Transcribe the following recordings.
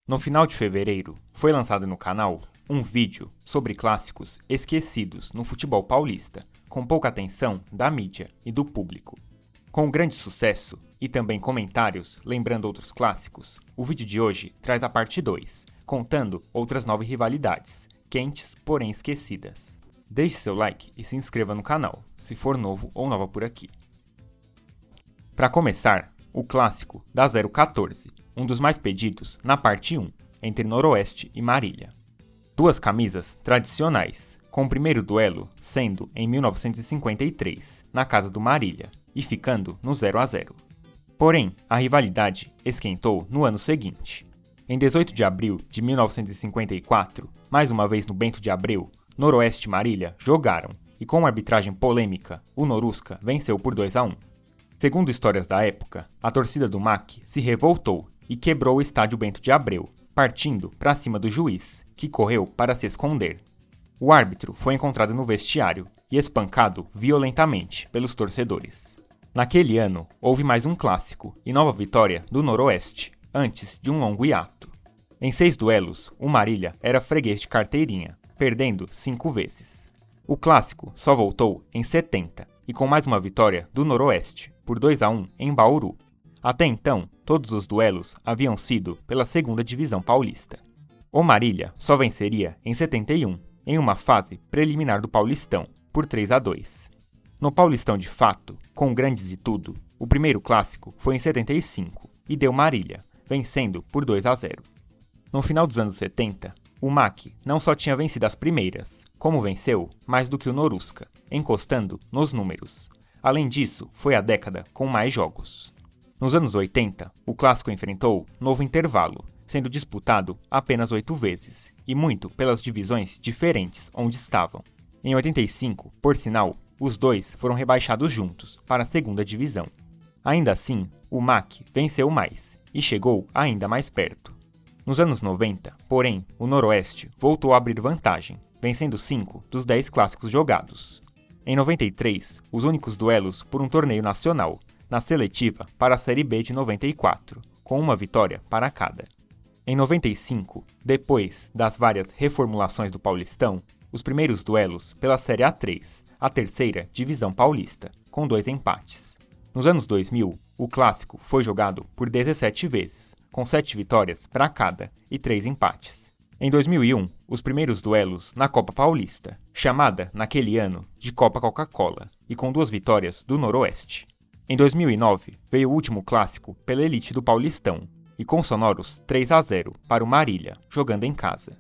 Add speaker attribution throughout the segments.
Speaker 1: No final de fevereiro, foi lançado no canal um vídeo sobre clássicos esquecidos no futebol paulista, com pouca atenção da mídia e do público. Com grande sucesso e também comentários lembrando outros clássicos, o vídeo de hoje traz a parte 2, contando outras 9 rivalidades, quentes porém esquecidas. Deixe seu like e se inscreva no canal, se for novo ou nova por aqui. Para começar, o clássico da 014, um dos mais pedidos na parte 1, entre Noroeste e Marília. Duas camisas tradicionais, com o primeiro duelo sendo em 1953, na casa do Marília, e ficando no 0-0. Porém, a rivalidade esquentou no ano seguinte. Em 18 de abril de 1954, mais uma vez no Bento de Abreu, Noroeste e Marília jogaram, e com uma arbitragem polêmica, o Norusca venceu por 2-1. Segundo histórias da época, a torcida do MAC se revoltou e quebrou o estádio Bento de Abreu, partindo para cima do juiz, que correu para se esconder. O árbitro foi encontrado no vestiário e espancado violentamente pelos torcedores. Naquele ano, houve mais um clássico e nova vitória do Noroeste, antes de um longo hiato. Em 6 duelos, o Marília era freguês de carteirinha, perdendo 5 vezes. O clássico só voltou em 70 e com mais uma vitória do Noroeste, por 2-1 em Bauru. Até então, todos os duelos haviam sido pela 2ª Divisão Paulista. O Marília só venceria em 71, em uma fase preliminar do Paulistão, por 3-2. No Paulistão de fato, com grandes e tudo, o primeiro clássico foi em 75 e deu Marília, vencendo por 2-0. No final dos anos 70, o MAC não só tinha vencido as primeiras, como venceu mais do que o Norusca, encostando nos números. Além disso, foi a década com mais jogos. Nos anos 80, o clássico enfrentou novo intervalo, sendo disputado apenas 8 vezes, e muito pelas divisões diferentes onde estavam. Em 85, por sinal, os dois foram rebaixados juntos para a 2ª Divisão. Ainda assim, o MAC venceu mais e chegou ainda mais perto. Nos anos 90, porém, o Noroeste voltou a abrir vantagem, vencendo 5 dos 10 clássicos jogados. Em 93, os únicos duelos por um torneio nacional, na seletiva para a Série B de 94, com uma vitória para cada. Em 95, depois das várias reformulações do Paulistão, os primeiros duelos pela Série A3, a 3ª Divisão Paulista, com 2 empates. Nos anos 2000, o clássico foi jogado por 17 vezes, com 7 vitórias para cada e 3 empates. Em 2001, os primeiros duelos na Copa Paulista, chamada naquele ano de Copa Coca-Cola, e com 2 vitórias do Noroeste. Em 2009, veio o último clássico pela elite do Paulistão, e com sonoros 3-0 para o Marília, jogando em casa.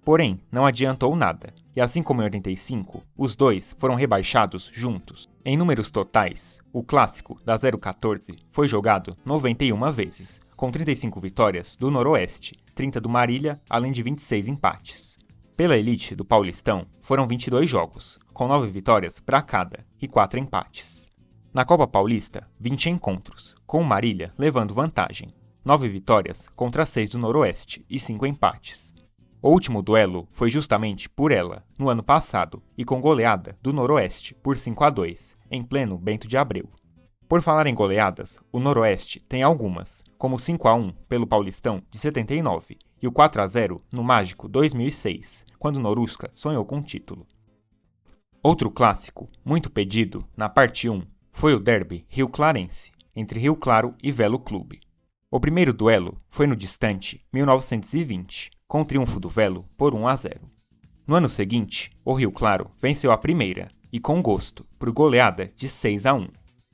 Speaker 1: Porém, não adiantou nada, e assim como em 85, os dois foram rebaixados juntos. Em números totais, o clássico da 014 foi jogado 91 vezes, com 35 vitórias do Noroeste, 30 do Marília, além de 26 empates. Pela elite do Paulistão, foram 22 jogos, com 9 vitórias para cada e 4 empates. Na Copa Paulista, 20 encontros, com o Marília levando vantagem, 9 vitórias contra 6 do Noroeste e 5 empates. O último duelo foi justamente por ela, no ano passado, e com goleada do Noroeste por 5-2, em pleno Bento de Abreu. Por falar em goleadas, o Noroeste tem algumas, como o 5-1 pelo Paulistão de 79 e o 4-0 no mágico 2006, quando o Norusca sonhou com o título. Outro clássico, muito pedido, na parte 1, foi o derby rio-clarense, entre Rio Claro e Velo Clube. O primeiro duelo foi no distante 1920, com o triunfo do Velo por 1-0. No ano seguinte, o Rio Claro venceu a primeira, e com gosto, por goleada de 6-1.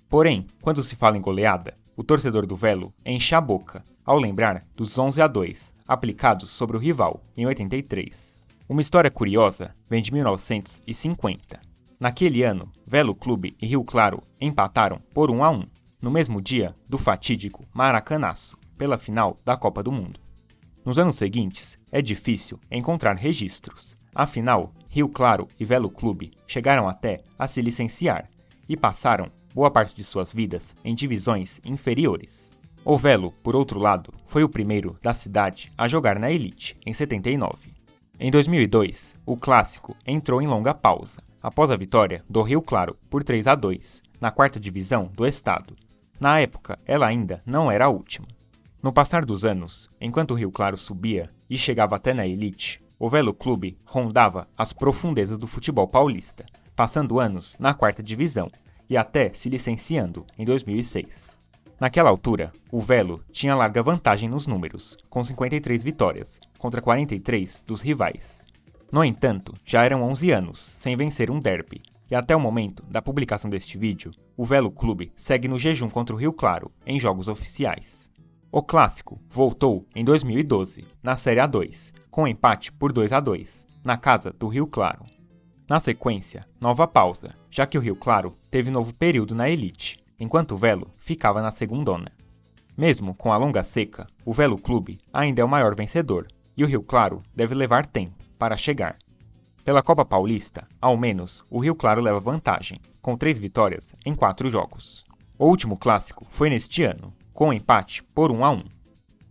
Speaker 1: Porém, quando se fala em goleada, o torcedor do Velo enche a boca, ao lembrar dos 11-2 aplicados sobre o rival em 83. Uma história curiosa vem de 1950. Naquele ano, Velo Clube e Rio Claro empataram por 1-1, no mesmo dia do fatídico Maracanaço, pela final da Copa do Mundo. Nos anos seguintes, é difícil encontrar registros. Afinal, Rio Claro e Velo Clube chegaram até a se licenciar e passaram boa parte de suas vidas em divisões inferiores. O Velo, por outro lado, foi o primeiro da cidade a jogar na elite, em 79. Em 2002, o clássico entrou em longa pausa, após a vitória do Rio Claro por 3-2, na 4ª divisão do estado. Na época, ela ainda não era a última. No passar dos anos, enquanto o Rio Claro subia e chegava até na elite, o Velo Clube rondava as profundezas do futebol paulista, passando anos na quarta divisão e até se licenciando em 2006. Naquela altura, o Velo tinha larga vantagem nos números, com 53 vitórias, contra 43 dos rivais. No entanto, já eram 11 anos sem vencer um derby, e até o momento da publicação deste vídeo, o Velo Clube segue no jejum contra o Rio Claro em jogos oficiais. O clássico voltou em 2012, na Série A2, com empate por 2-2, na casa do Rio Claro. Na sequência, nova pausa, já que o Rio Claro teve novo período na elite, enquanto o Velo ficava na segundona. Mesmo com a longa seca, o Velo Clube ainda é o maior vencedor, e o Rio Claro deve levar tempo para chegar. Pela Copa Paulista, ao menos, o Rio Claro leva vantagem, com 3 vitórias em 4 jogos. O último clássico foi neste ano, com empate por 1-1.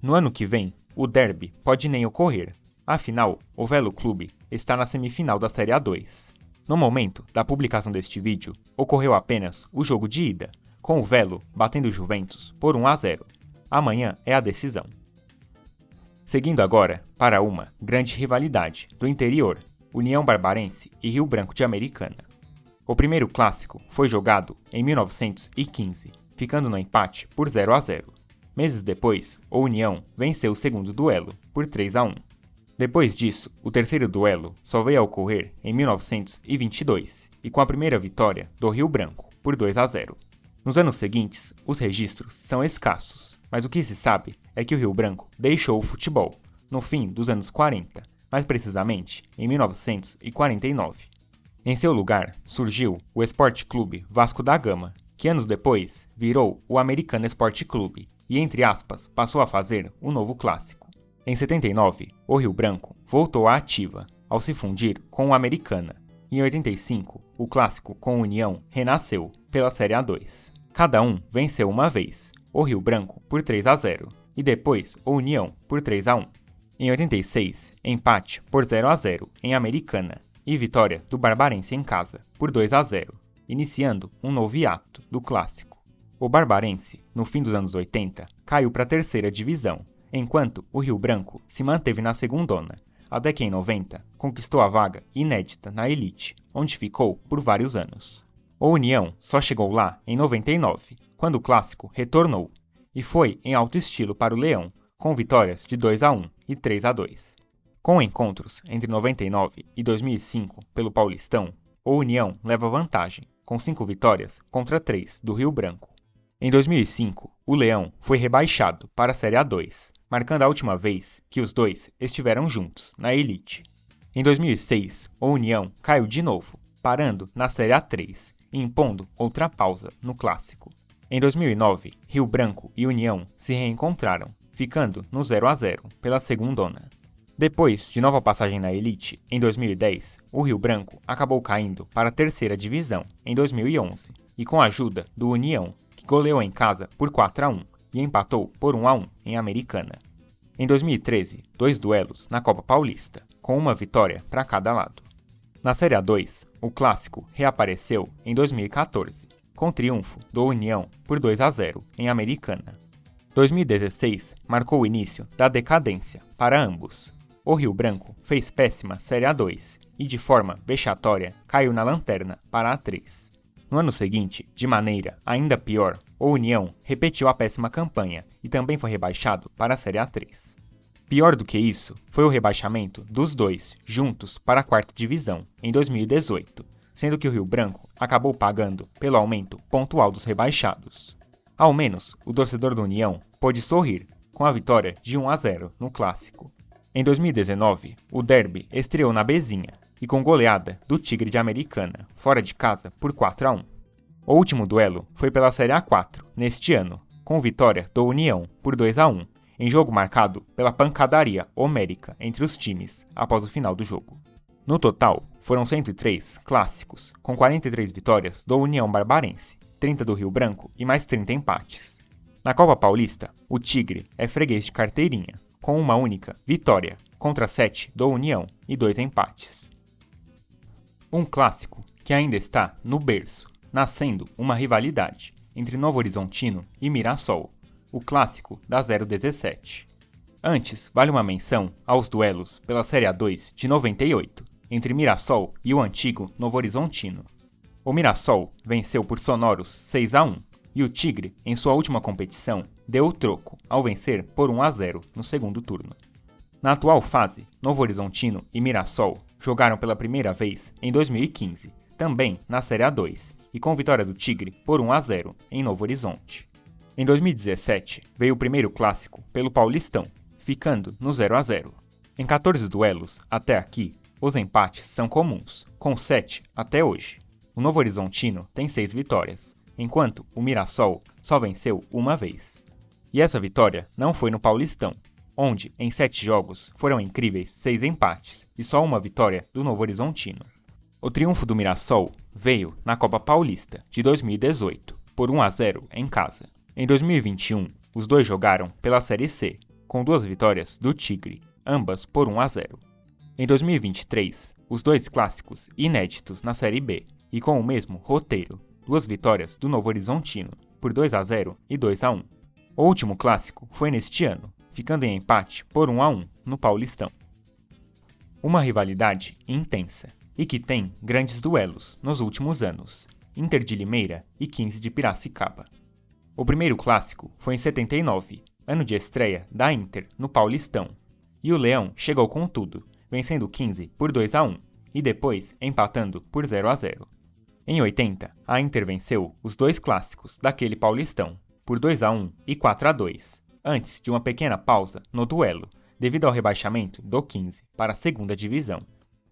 Speaker 1: No ano que vem, o derby pode nem ocorrer, afinal, o Velo Clube está na semifinal da Série A2. No momento da publicação deste vídeo, ocorreu apenas o jogo de ida, com o Velo batendo o Juventus por 1-0. Amanhã é a decisão. Seguindo agora para uma grande rivalidade do interior, União Barbarense e Rio Branco de Americana. O primeiro clássico foi jogado em 1915, ficando no empate por 0-0. Meses depois, o União venceu o segundo duelo por 3-1. Depois disso, o terceiro duelo só veio a ocorrer em 1922, e com a primeira vitória do Rio Branco por 2-0. Nos anos seguintes, os registros são escassos, mas o que se sabe é que o Rio Branco deixou o futebol no fim dos anos 40, mais precisamente em 1949. Em seu lugar, surgiu o Esporte Clube Vasco da Gama, que anos depois virou o Americana Esporte Clube e, entre aspas, passou a fazer o novo clássico. Em 79, o Rio Branco voltou à ativa, ao se fundir com o Americana, e em 85, o clássico com União renasceu pela Série A2. Cada um venceu uma vez, o Rio Branco por 3-0 e depois o União por 3-1. Em 86, empate por 0-0 em Americana e vitória do Barbarense em casa por 2-0, iniciando um novo hiato do clássico. O Barbarense, no fim dos anos 80, caiu para a terceira divisão, enquanto o Rio Branco se manteve na segundona, até que em 90 conquistou a vaga inédita na elite, onde ficou por vários anos. O União só chegou lá em 99, quando o clássico retornou, e foi em alto estilo para o Leão, com vitórias de 2-1 e 3-2. Com encontros entre 99 e 2005 pelo Paulistão, o União leva vantagem, com 5 vitórias contra 3 do Rio Branco. Em 2005, o Leão foi rebaixado para a Série A2, marcando a última vez que os dois estiveram juntos na elite. Em 2006, o União caiu de novo, parando na Série A3 e impondo outra pausa no clássico. Em 2009, Rio Branco e União se reencontraram, ficando no 0-0 pela segundona. Depois de nova passagem na elite, em 2010, o Rio Branco acabou caindo para a terceira divisão em 2011, e com a ajuda do União, que goleou em casa por 4-1 e empatou por 1-1 em Americana. Em 2013, 2 duelos na Copa Paulista, com uma vitória para cada lado. Na Série A2, o clássico reapareceu em 2014, com triunfo do União por 2-0 em Americana. 2016 marcou o início da decadência para ambos. O Rio Branco fez péssima Série A2 e, de forma vexatória, caiu na lanterna para a A3. No ano seguinte, de maneira ainda pior, o União repetiu a péssima campanha e também foi rebaixado para a Série A3. Pior do que isso, foi o rebaixamento dos dois juntos para a quarta divisão, em 2018, sendo que o Rio Branco acabou pagando pelo aumento pontual dos rebaixados. Ao menos, o torcedor do União pôde sorrir com a vitória de 1-0 no clássico. Em 2019, o derby estreou na Bezinha e com goleada do Tigre de Americana, fora de casa por 4-1. O último duelo foi pela Série A4, neste ano, com vitória do União por 2-1, em jogo marcado pela pancadaria homérica entre os times após o final do jogo. No total, foram 103 clássicos, com 43 vitórias do União Barbarense, 30 do Rio Branco e mais 30 empates. Na Copa Paulista, o Tigre é freguês de carteirinha, com uma única vitória, contra 7 do União e 2 empates. Um clássico que ainda está no berço, nascendo uma rivalidade entre Novo Horizontino e Mirassol. o clássico da 017. Antes, vale uma menção aos duelos pela Série A2 de 98, entre Mirassol e o antigo Novo Horizontino. O Mirassol venceu por sonoros 6-1 e o Tigre, em sua última competição, deu o troco ao vencer por 1-0 no segundo turno. Na atual fase, Novo Horizontino e Mirassol jogaram pela primeira vez em 2015, também na Série A2, e com vitória do Tigre por 1-0 em Novo Horizonte. Em 2017, veio o primeiro clássico pelo Paulistão, ficando no 0-0. Em 14 duelos, até aqui, os empates são comuns, com 7 até hoje. O Novo Horizontino tem 6 vitórias, enquanto o Mirassol só venceu uma vez. E essa vitória não foi no Paulistão, onde, em 7 jogos, foram incríveis 6 empates e só uma vitória do Novo Horizontino. O triunfo do Mirassol veio na Copa Paulista de 2018, por 1-0 em casa. Em 2021, os dois jogaram pela Série C, com 2 vitórias do Tigre, ambas por 1-0. Em 2023, os dois clássicos inéditos na Série B, e com o mesmo roteiro, 2 vitórias do Novo Horizontino, por 2-0 e 2-1. O último clássico foi neste ano, ficando em empate por 1-1 no Paulistão. Uma rivalidade intensa, e que tem grandes duelos nos últimos anos, Inter de Limeira e 15 de Piracicaba. O primeiro clássico foi em 79, ano de estreia da Inter no Paulistão, e o Leão chegou com tudo, vencendo o 15 por 2-1 e depois empatando por 0-0. Em 80, a Inter venceu os 2 clássicos daquele Paulistão, por 2-1 e 4-2, antes de uma pequena pausa no duelo, devido ao rebaixamento do 15 para a segunda divisão.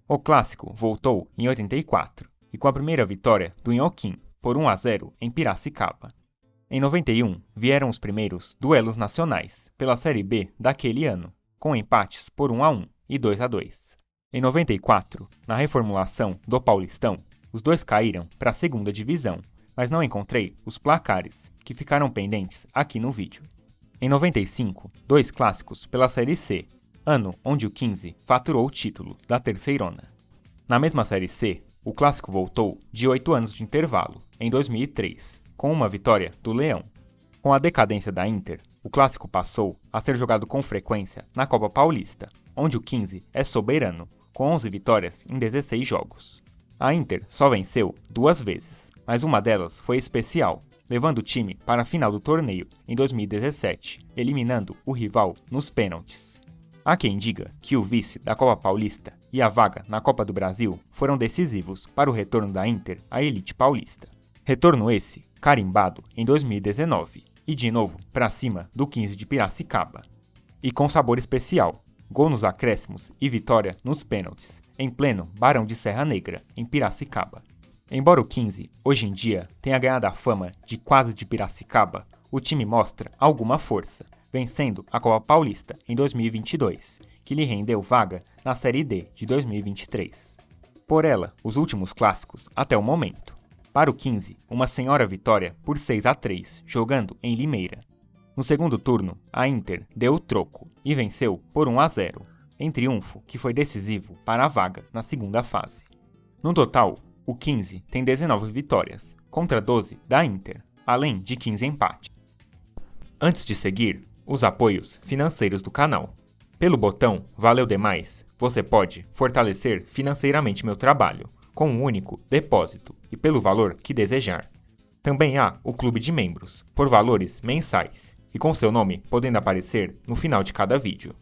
Speaker 1: O clássico voltou em 84, e com a primeira vitória do Inhoquim, por 1-0 em Piracicaba. Em 91, vieram os primeiros duelos nacionais, pela Série B daquele ano, com empates por 1-1 e 2-2. Em 94, na reformulação do Paulistão, os dois caíram para a segunda divisão, mas não encontrei os placares, que ficaram pendentes aqui no vídeo. Em 95, 2 clássicos pela Série C, ano onde o 15 faturou o título da Terceirona. Na mesma Série C, o clássico voltou de 8 anos de intervalo, em 2003, com uma vitória do Leão. Com a decadência da Inter, o clássico passou a ser jogado com frequência na Copa Paulista, onde o 15 é soberano, com 11 vitórias em 16 jogos. A Inter só venceu 2 vezes, mas uma delas foi especial, levando o time para a final do torneio em 2017, eliminando o rival nos pênaltis. Há quem diga que o vice da Copa Paulista e a vaga na Copa do Brasil foram decisivos para o retorno da Inter à elite paulista. Retorno esse carimbado em 2019 e de novo para cima do 15 de Piracicaba. E com sabor especial, gol nos acréscimos e vitória nos pênaltis, em pleno Barão de Serra Negra, em Piracicaba. Embora o 15 hoje em dia tenha ganhado a fama de quase de Piracicaba, o time mostra alguma força, vencendo a Copa Paulista em 2022, que lhe rendeu vaga na Série D de 2023. Por ela, os últimos clássicos até o momento. Para o 15, uma senhora vitória por 6-3, jogando em Limeira. No segundo turno, a Inter deu o troco e venceu por 1-0, em triunfo que foi decisivo para a vaga na segunda fase. No total, o 15 tem 19 vitórias, contra 12 da Inter, além de 15 empates. Antes de seguir, os apoios financeiros do canal. Pelo botão Valeu Demais, você pode fortalecer financeiramente meu trabalho, com um único depósito e pelo valor que desejar. Também há o clube de membros, por valores mensais, e com seu nome podendo aparecer no final de cada vídeo.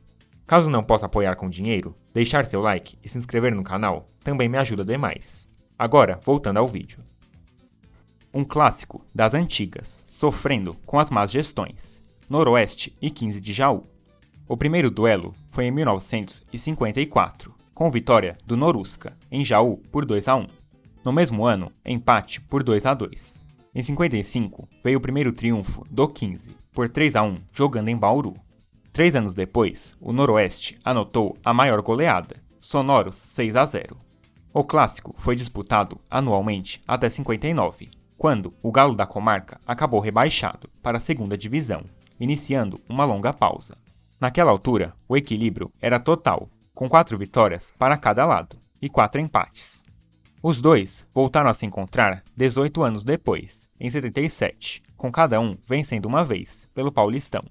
Speaker 1: Caso não possa apoiar com dinheiro, deixar seu like e se inscrever no canal também me ajuda demais. Agora, voltando ao vídeo. Um clássico das antigas, sofrendo com as más gestões. Noroeste e 15 de Jaú. O primeiro duelo foi em 1954, com vitória do Norusca, em Jaú, por 2-1. No mesmo ano, empate por 2-2. Em 55, veio o primeiro triunfo do 15, por 3-1, jogando em Bauru. 3 anos depois, o Noroeste anotou a maior goleada, sonoros 6-0. O clássico foi disputado anualmente até 59, quando o Galo da Comarca acabou rebaixado para a segunda divisão, iniciando uma longa pausa. Naquela altura, o equilíbrio era total, com 4 vitórias para cada lado e 4 empates. Os dois voltaram a se encontrar 18 anos depois, em 77, com cada um vencendo uma vez, pelo Paulistão.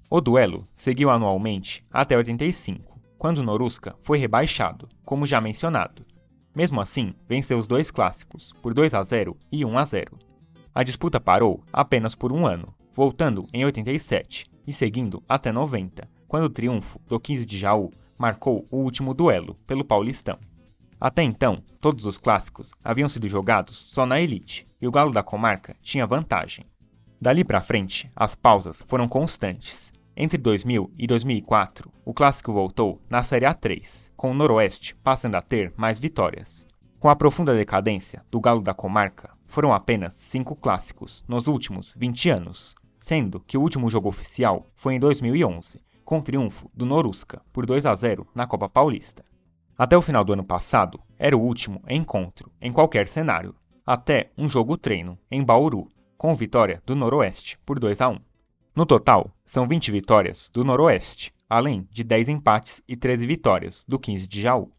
Speaker 1: O duelo seguiu anualmente até 85, quando o Noruska foi rebaixado, como já mencionado. Mesmo assim, venceu os dois clássicos, por 2-0 e 1-0. A disputa parou apenas por um ano, voltando em 87 e seguindo até 90, quando o triunfo do 15 de Jaú marcou o último duelo pelo Paulistão. Até então, todos os clássicos haviam sido jogados só na elite, e o Galo da Comarca tinha vantagem. Dali para frente, as pausas foram constantes. Entre 2000 e 2004, o clássico voltou na Série A3, com o Noroeste passando a ter mais vitórias. Com a profunda decadência do Galo da Comarca, foram apenas 5 clássicos nos últimos 20 anos, sendo que o último jogo oficial foi em 2011, com o triunfo do Noruska por 2-0 na Copa Paulista. Até o final do ano passado, era o último encontro em qualquer cenário, até um jogo-treino em Bauru, com vitória do Noroeste por 2-1. No total, são 20 vitórias do Noroeste, além de 10 empates e 13 vitórias do 15 de Jaú.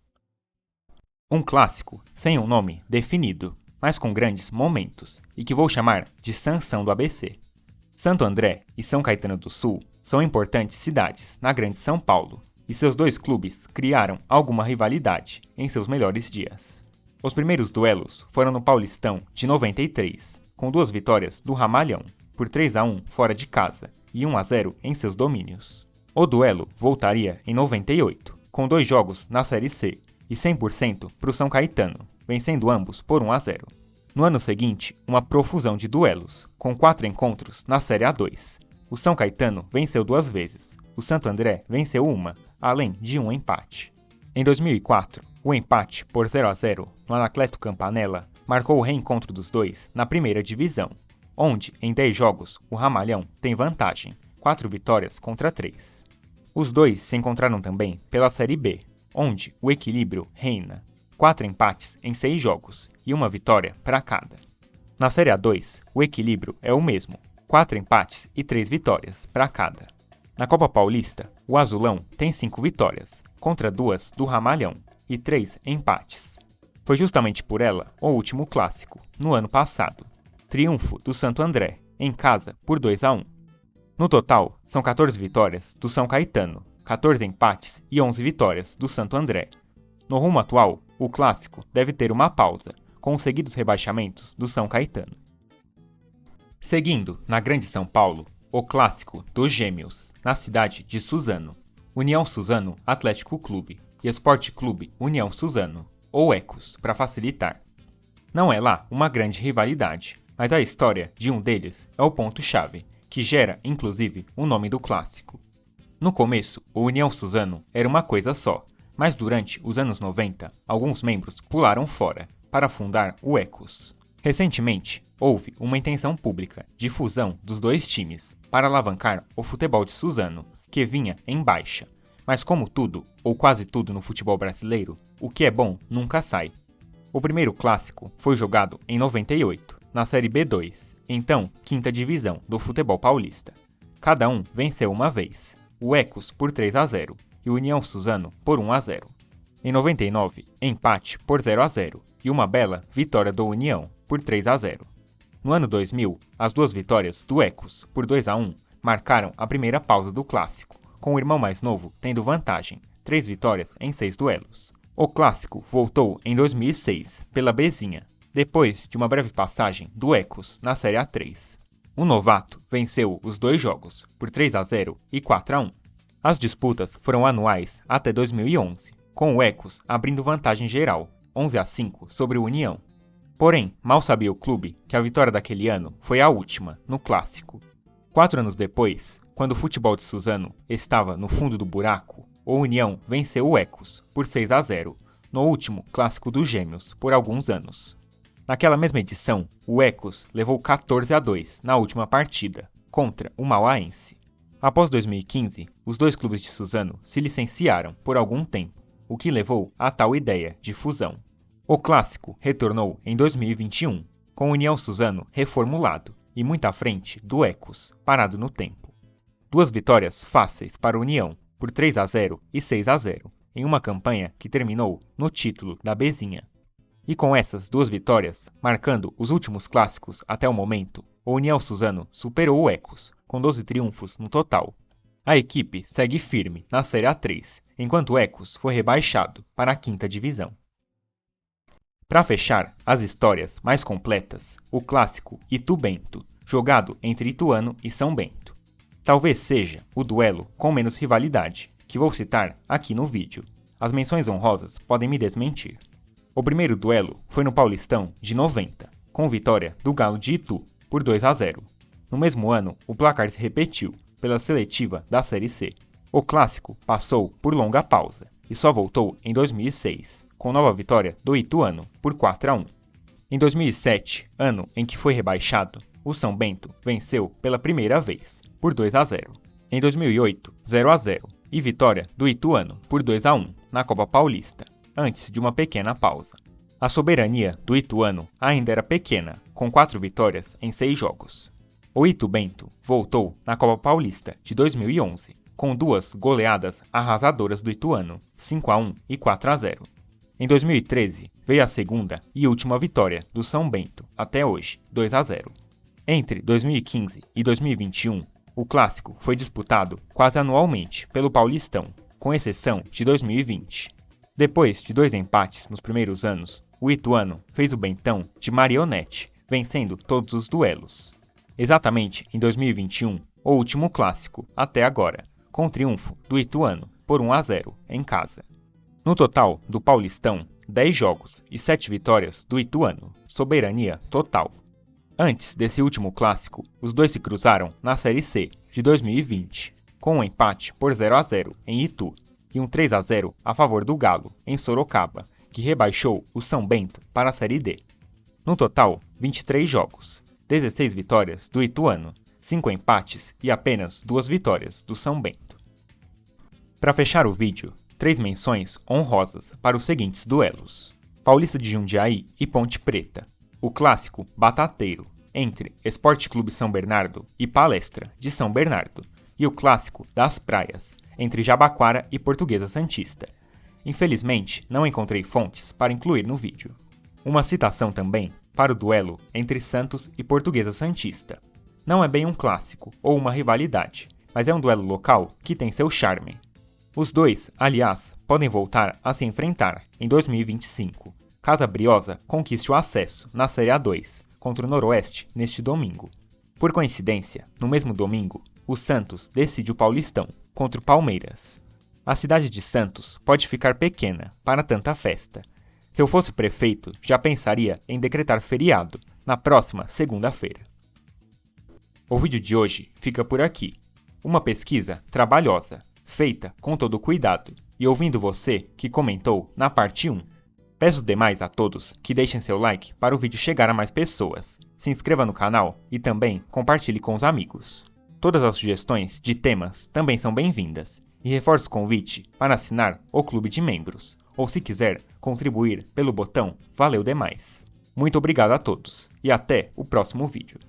Speaker 1: Um clássico sem um nome definido, mas com grandes momentos, e que vou chamar de Sansão do ABC. Santo André e São Caetano do Sul são importantes cidades na Grande São Paulo, e seus dois clubes criaram alguma rivalidade em seus melhores dias. Os primeiros duelos foram no Paulistão de 93, com 2 vitórias do Ramalhão, por 3-1 fora de casa e 1-0 em seus domínios. O duelo voltaria em 98, com 2 jogos na Série C e 100% para o São Caetano, vencendo ambos por 1-0. No ano seguinte, uma profusão de duelos, com 4 encontros na Série A2. O São Caetano venceu 2 vezes, o Santo André venceu uma, além de um empate. Em 2004, o empate por 0-0 no Anacleto Campanella marcou o reencontro dos dois na primeira divisão, onde, em 10 jogos, o Ramalhão tem vantagem, 4 vitórias contra 3. Os dois se encontraram também pela Série B, onde o equilíbrio reina, 4 empates em 6 jogos e 1 vitória para cada. Na Série A2, o equilíbrio é o mesmo, 4 empates e 3 vitórias para cada. Na Copa Paulista, o Azulão tem 5 vitórias, contra 2 do Ramalhão, e 3 empates. Foi justamente por ela o último clássico, no ano passado. Triunfo do Santo André, em casa, por 2-1. No total, são 14 vitórias do São Caetano, 14 empates e 11 vitórias do Santo André. No rumo atual, o clássico deve ter uma pausa, com os seguidos rebaixamentos do São Caetano. Seguindo, na Grande São Paulo, o clássico dos Gêmeos, na cidade de Suzano, União Suzano Atlético Clube e Esporte Clube União Suzano, ou ECOS, para facilitar. Não é lá uma grande rivalidade, mas a história de um deles é o ponto-chave, que gera, inclusive, o nome do clássico. No começo, o União Suzano era uma coisa só, mas durante os anos 90, alguns membros pularam fora para fundar o ECOS. Recentemente, houve uma intenção pública de fusão dos dois times para alavancar o futebol de Suzano, que vinha em baixa. Mas como tudo, ou quase tudo no futebol brasileiro, o que é bom nunca sai. O primeiro clássico foi jogado em 98, na Série B2, então quinta divisão do futebol paulista. Cada um venceu uma vez, o ECOS por 3-0 e o União Suzano por 1-0. Em 99, empate por 0-0 e uma bela vitória do União por 3-0. No ano 2000, as 2 vitórias do ECOS por 2-1 marcaram a primeira pausa do clássico, com o irmão mais novo tendo vantagem, 3 vitórias em 6 duelos. O clássico voltou em 2006, pela Bezinha, depois de uma breve passagem do ECOS na Série A3. O novato venceu os 2 jogos, por 3-0 e 4-1. As disputas foram anuais até 2011, com o ECOS abrindo vantagem geral, 11-5 sobre o União. Porém, mal sabia o clube que a vitória daquele ano foi a última, no clássico. 4 anos depois, quando o futebol de Suzano estava no fundo do buraco, o União venceu o ECOS por 6-0, no último clássico dos Gêmeos, por alguns anos. Naquela mesma edição, o ECOS levou 14-2 na última partida, contra o Mauaense. Após 2015, os 2 clubes de Suzano se licenciaram por algum tempo, o que levou a tal ideia de fusão. O clássico retornou em 2021, com o União Suzano reformulado e muito à frente do ECOS, parado no tempo. 2 vitórias fáceis para a União, por 3-0 e 6-0, em uma campanha que terminou no título da Bezinha. E com essas 2 vitórias, marcando os últimos clássicos até o momento, o União Suzano superou o Ecos, com 12 triunfos no total. A equipe segue firme na Série A3, enquanto o Ecos foi rebaixado para a 5ª divisão. Para fechar as histórias mais completas, o clássico Itu-Bento, jogado entre Ituano e São Bento. Talvez seja o duelo com menos rivalidade, que vou citar aqui no vídeo. As menções honrosas podem me desmentir. O primeiro duelo foi no Paulistão de 90, com vitória do Galo de Itu por 2-0. No mesmo ano, o placar se repetiu pela seletiva da Série C. O clássico passou por longa pausa e só voltou em 2006, com nova vitória do Ituano por 4-1. Em 2007, ano em que foi rebaixado, o São Bento venceu pela primeira vez, por 2-0. Em 2008, 0-0 e vitória do Ituano por 2-1 na Copa Paulista, antes de uma pequena pausa. A soberania do Ituano ainda era pequena, com 4 vitórias em 6 jogos. O Itu-Bento voltou na Copa Paulista de 2011, com 2 goleadas arrasadoras do Ituano, 5-1 e 4-0. Em 2013, veio a segunda e última vitória do São Bento, até hoje, 2-0. Entre 2015 e 2021, o clássico foi disputado quase anualmente pelo Paulistão, com exceção de 2020. Depois de 2 empates nos primeiros anos, o Ituano fez o Bentão de marionete, vencendo todos os duelos. Exatamente em 2021, o último clássico, até agora, com o triunfo do Ituano por 1-0 em casa. No total do Paulistão, 10 jogos e 7 vitórias do Ituano, soberania total. Antes desse último clássico, os dois se cruzaram na Série C de 2020, com um empate por 0-0 em Itu e um 3-0 a favor do Galo, em Sorocaba, que rebaixou o São Bento para a Série D. No total, 23 jogos, 16 vitórias do Ituano, 5 empates e apenas 2 vitórias do São Bento. Para fechar o vídeo, 3 menções honrosas para os seguintes duelos: Paulista de Jundiaí e Ponte Preta, o clássico batateiro entre Esporte Clube São Bernardo e Palestra de São Bernardo, e o clássico das praias entre Jabaquara e Portuguesa Santista. Infelizmente, não encontrei fontes para incluir no vídeo. Uma citação também para o duelo entre Santos e Portuguesa Santista. Não é bem um clássico ou uma rivalidade, mas é um duelo local que tem seu charme. Os dois, aliás, podem voltar a se enfrentar em 2025, caso a Briosa conquiste o acesso na Série A2 contra o Noroeste neste domingo. Por coincidência, no mesmo domingo, o Santos decide o Paulistão contra o Palmeiras. A cidade de Santos pode ficar pequena para tanta festa. Se eu fosse prefeito, já pensaria em decretar feriado na próxima segunda-feira. O vídeo de hoje fica por aqui. Uma pesquisa trabalhosa, feita com todo cuidado e ouvindo você que comentou na parte 1. Peço demais a todos que deixem seu like para o vídeo chegar a mais pessoas, se inscreva no canal e também compartilhe com os amigos. Todas as sugestões de temas também são bem-vindas e reforço o convite para assinar o clube de membros, ou se quiser contribuir pelo botão Valeu demais. Muito obrigado a todos e até o próximo vídeo.